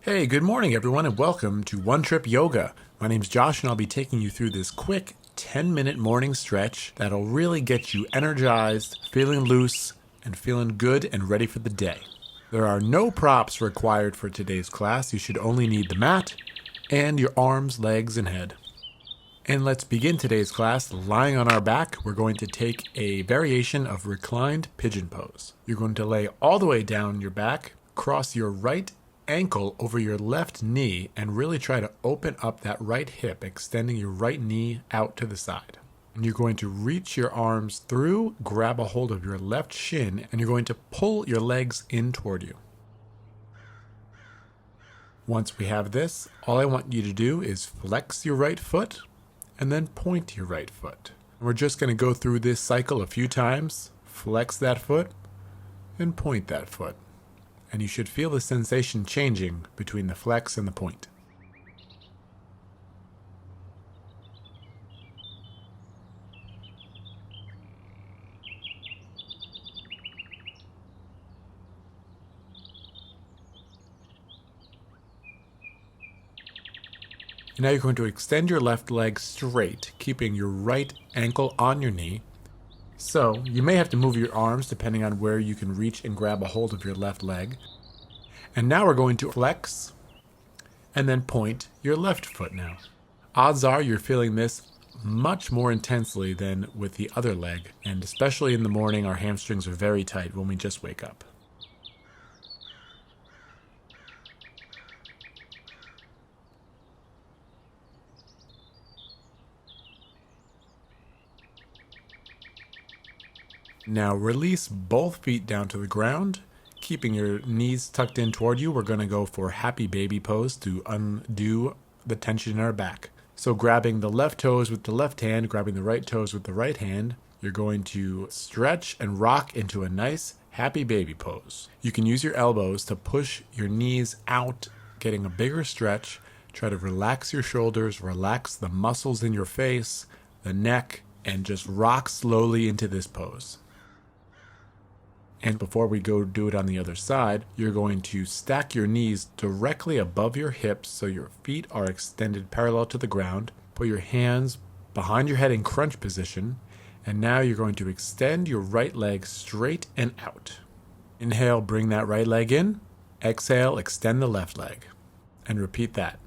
Hey, good morning, everyone, and welcome to One Trip Yoga. My name's Josh, and I'll be taking you through this quick 10-minute morning stretch that'll really get you energized, feeling loose, and feeling good and ready for the day. There are no props required for today's class. You should only need the mat and your arms, legs, and head. And let's begin today's class lying on our back. We're going to take a variation of reclined pigeon pose. You're going to lay all the way down your back, cross your right ankle over your left knee, and really try to open up that right hip, extending your right knee out to the side. And you're going to reach your arms through, grab a hold of your left shin, and you're going to pull your legs in toward you. Once we have this, all I want you to do is flex your right foot and then point your right foot. And we're just going to go through this cycle a few times. Flex that foot and point that foot. And you should feel the sensation changing between the flex and the point. Now you're going to extend your left leg straight, keeping your right ankle on your knee. So you may have to move your arms depending on where you can reach and grab a hold of your left leg. And now we're going to flex and then point your left foot now. Odds are you're feeling this much more intensely than with the other leg, and especially in the morning, our hamstrings are very tight when we just wake up. Now release both feet down to the ground, keeping your knees tucked in toward you. We're going to go for happy baby pose to undo the tension in our back. So grabbing the left toes with the left hand, grabbing the right toes with the right hand, you're going to stretch and rock into a nice happy baby pose. You can use your elbows to push your knees out, getting a bigger stretch. Try to relax your shoulders, relax the muscles in your face, the neck, and just rock slowly into this pose. And before we go do it on the other side, you're going to stack your knees directly above your hips so your feet are extended parallel to the ground. Put your hands behind your head in crunch position. And now you're going to extend your right leg straight and out. Inhale, bring that right leg in. Exhale, extend the left leg. And repeat that.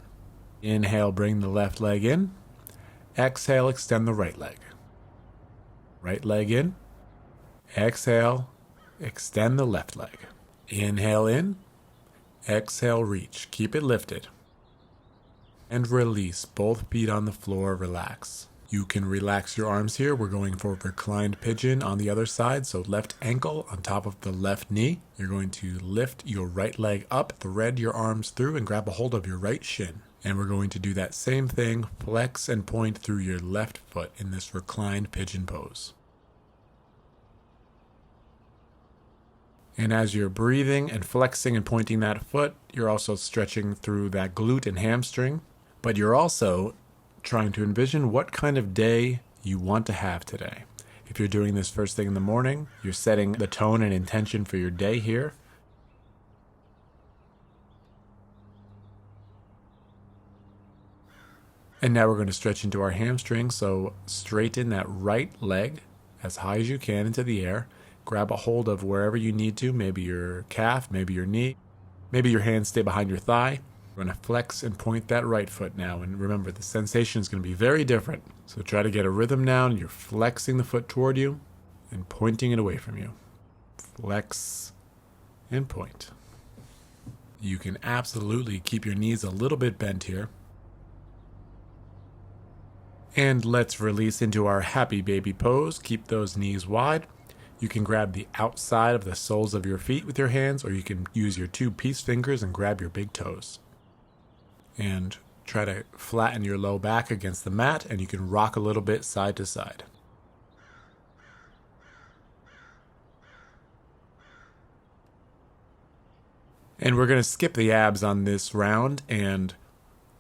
Inhale, bring the left leg in. Exhale, extend the right leg. Right leg in. Exhale, extend the left leg. Inhale in. Exhale, reach. Keep it lifted. And release. Both feet on the floor. Relax. You can relax your arms here. We're going for reclined pigeon on the other side. So left ankle on top of the left knee. You're going to lift your right leg up, thread your arms through, and grab a hold of your right shin. And we're going to do that same thing. Flex and point through your left foot in this reclined pigeon pose. And as you're breathing and flexing and pointing that foot, you're also stretching through that glute and hamstring. But you're also trying to envision what kind of day you want to have today. If you're doing this first thing in the morning, you're setting the tone and intention for your day here. And now we're going to stretch into our hamstring. So straighten that right leg as high as you can into the air. Grab a hold of wherever you need to, maybe your calf, maybe your knee, maybe your hands stay behind your thigh. We're going to flex and point that right foot now. And remember, the sensation is going to be very different. So try to get a rhythm down. You're flexing the foot toward you and pointing it away from you. Flex and point. You can absolutely keep your knees a little bit bent here. And let's release into our happy baby pose. Keep those knees wide. You can grab the outside of the soles of your feet with your hands, or you can use your two peace fingers and grab your big toes. And try to flatten your low back against the mat, and you can rock a little bit side to side. And we're going to skip the abs on this round and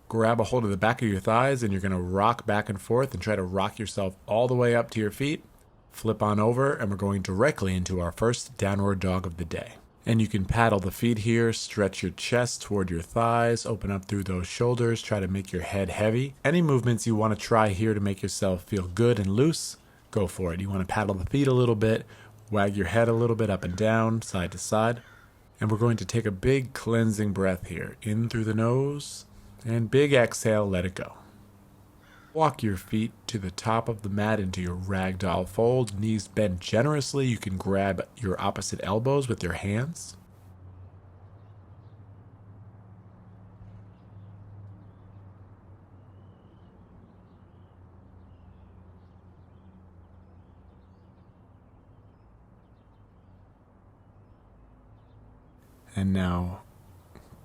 grab a hold of the back of your thighs, and you're going to rock back and forth and try to rock yourself all the way up to your feet. Flip on over, and we're going directly into our first downward dog of the day. And you can paddle the feet here, stretch your chest toward your thighs, open up through those shoulders, try to make your head heavy. Any movements you want to try here to make yourself feel good and loose, go for it. You want to paddle the feet a little bit, wag your head a little bit up and down, side to side. And we're going to take a big cleansing breath here, in through the nose, and big exhale, let it go. Walk your feet to the top of the mat into your ragdoll fold. Knees bent generously. You can grab your opposite elbows with your hands. And now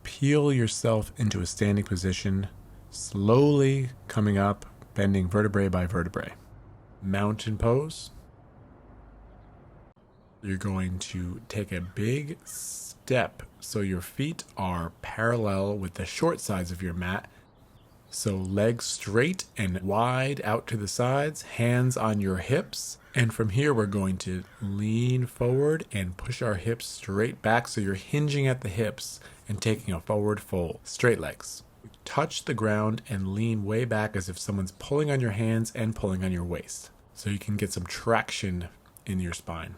peel yourself into a standing position, slowly coming up, bending vertebrae by vertebrae. Mountain pose. You're going to take a big step so your feet are parallel with the short sides of your mat. So legs straight and wide out to the sides, hands on your hips. And from here, we're going to lean forward and push our hips straight back so you're hinging at the hips and taking a forward fold. Straight legs. Touch the ground and lean way back as if someone's pulling on your hands and pulling on your waist. So you can get some traction in your spine.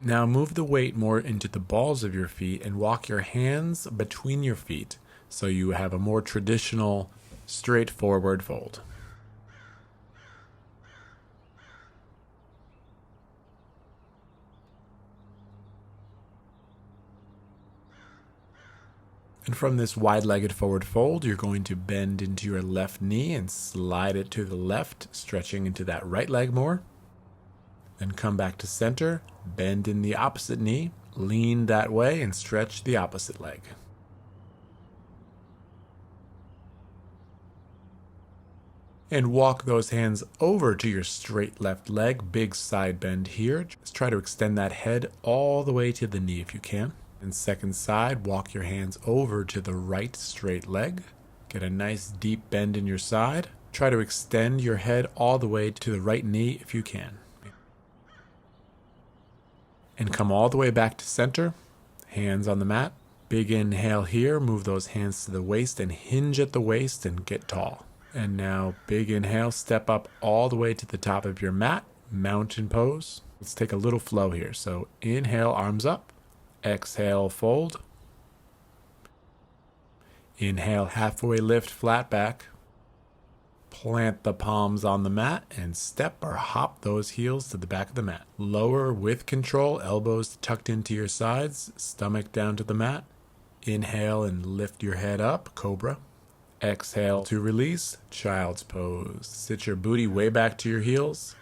Now move the weight more into the balls of your feet and walk your hands between your feet so you have a more traditional, straightforward fold. And from this wide-legged forward fold, you're going to bend into your left knee and slide it to the left, stretching into that right leg more. Then come back to center, bend in the opposite knee, lean that way, and stretch the opposite leg. And walk those hands over to your straight left leg, big side bend here. Just try to extend that head all the way to the knee if you can. And second side, walk your hands over to the right straight leg. Get a nice deep bend in your side. Try to extend your head all the way to the right knee if you can. And come all the way back to center. Hands on the mat. Big inhale here. Move those hands to the waist and hinge at the waist and get tall. And now big inhale. Step up all the way to the top of your mat. Mountain pose. Let's take a little flow here. So inhale, arms up. Exhale, fold. Inhale, halfway lift, flat back. Plant the palms on the mat and step or hop those heels to the back of the mat. Lower with control, elbows tucked into your sides, stomach down to the mat. Inhale and lift your head up, cobra. Exhale to release, child's pose. Sit your booty way back to your heels.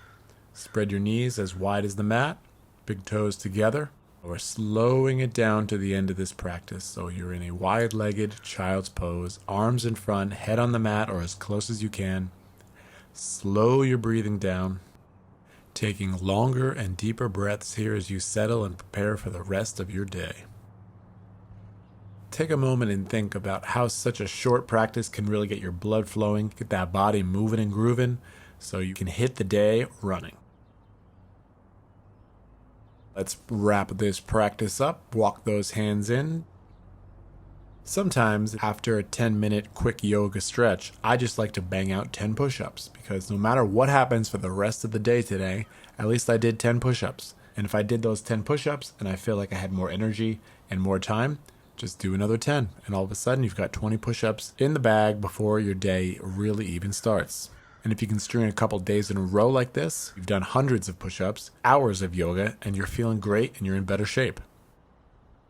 Spread your knees as wide as the mat. Big toes together. We're slowing it down to the end of this practice. So you're in a wide-legged child's pose, arms in front, head on the mat or as close as you can. Slow your breathing down, taking longer and deeper breaths here as you settle and prepare for the rest of your day. Take a moment and think about how such a short practice can really get your blood flowing, get that body moving and grooving so you can hit the day running. Let's wrap this practice up. Walk those hands in. Sometimes after a 10-minute quick yoga stretch, I just like to bang out 10 push-ups because no matter what happens for the rest of the day today, at least I did 10 push-ups. And if I did those 10 push-ups and I feel like I had more energy and more time, just do another 10. And all of a sudden you've got 20 push-ups in the bag before your day really even starts. And if you can string a couple days in a row like this, you've done hundreds of push-ups, hours of yoga, and you're feeling great and you're in better shape.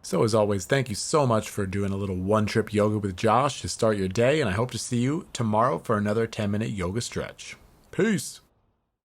So as always, thank you so much for doing a little one-trip yoga with Josh to start your day, and I hope to see you tomorrow for another 10-minute yoga stretch. Peace!